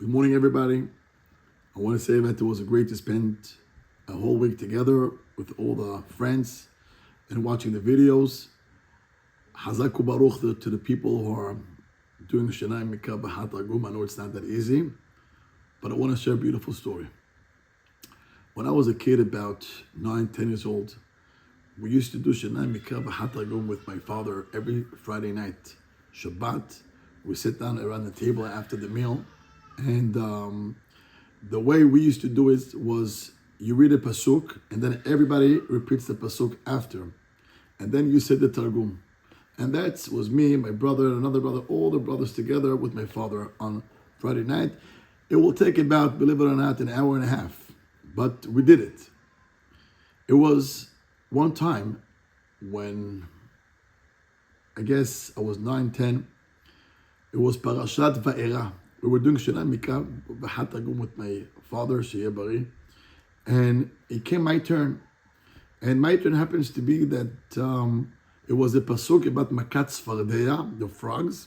Good morning, everybody. I want to say that it was great to spend a whole week together with all the friends and watching the videos. Hazaku Baruch to the people who are doing Shnayim Yomi. I know it's not that easy, but I want to share a beautiful story. When I was a kid, about 9-10 years old, we used to do Shnayim Yomi with my father every Friday night. Shabbat, we sit down around the table after the meal, and the way we used to do it was you read a pasuk, and then everybody repeats the pasuk after, and then you said the targum. And that was me, my brother, another brother, all the brothers together with my father on Friday night. It will take about, believe it or not, an hour and a half, but we did it. It was one time when I guess I was 9-10. It was Parashat Lech. We were doing Shnayim Yomi with my father, Sheyeh Bari, and it came my turn. And my turn happens to be that it was a pasuk about Makat Tzfardeya, the frogs.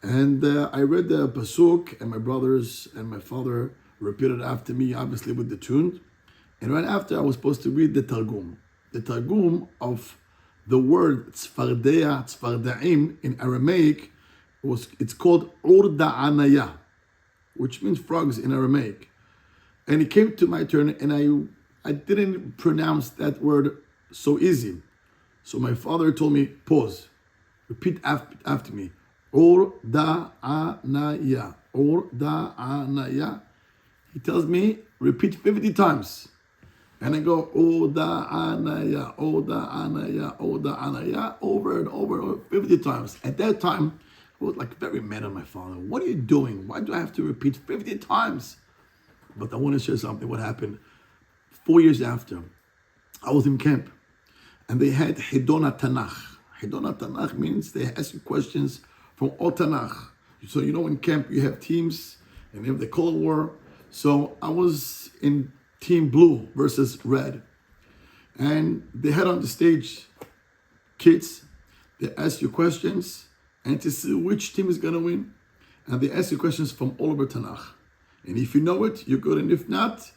And I read the pasuk, and my brothers and my father repeated after me, obviously with the tune. And right after, I was supposed to read the targum. The targum of the word Tzfardeya, Tzfardeim in Aramaic, it's called Orda Anaya, which means frogs in Aramaic. And it came to my turn, and I didn't pronounce that word so easy. So my father told me, pause, repeat after me. Orda Anaya, Orda Anaya. He tells me, repeat 50 times. And I go, Oda Anaya, Oda Anaya, Oda Anaya, over and over 50 times. At that time, I was like very mad at my father. What are you doing? Why do I have to repeat 50 times? But I want to share something. What happened 4 years after, I was in camp, and they had Hidona Tanakh. Hidona Tanakh means they ask you questions from all Tanakh. So in camp you have teams, and you have the color war. So I was in team blue versus red, and they had on the stage kids. They ask you questions, and to see which team is going to win. And they ask you questions from all over Tanakh. And if you know it, you're good. And if not,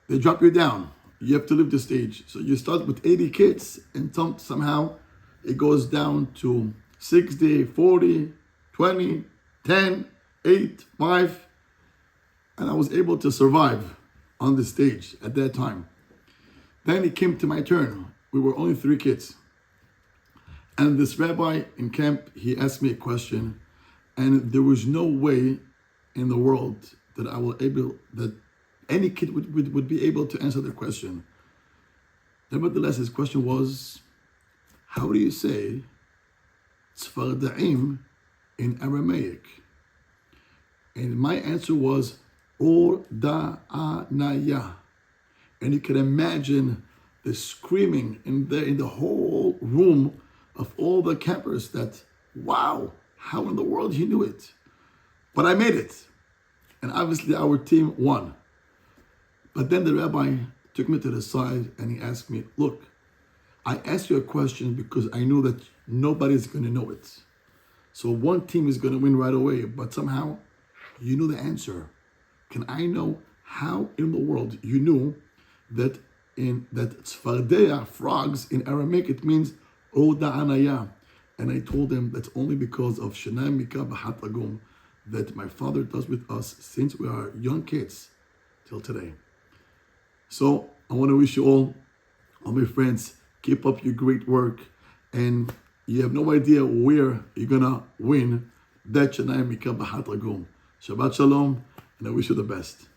they drop you down. You have to leave the stage. So you start with 80 kids, and somehow it goes down to 60, 40, 20, 10, 8, 5. And I was able to survive on the stage at that time. Then it came to my turn. We were only 3 kids. And this rabbi in camp, he asked me a question, and there was no way in the world that any kid would be able to answer the question. Nevertheless, his question was, how do you say Tzfardeim in Aramaic? And my answer was Orda Anaya. And you can imagine the screaming in the whole room of all the campers that, wow, how in the world he knew it. But I made it. And obviously our team won. But then the rabbi took me to the side and he asked me, look, I asked you a question because I knew that nobody's going to know it. So one team is going to win right away, but somehow you knew the answer. Can I know how in the world you knew that Tzfardeya, frogs, in Aramaic, it means Oda Anaya? And I told him that's only because of Shnayim Yomi that my father does with us since we are young kids till today. So I want to wish you all my friends, keep up your great work, and you have no idea where you're gonna win that Shnayim Yomi. Shabbat Shalom, and I wish you the best.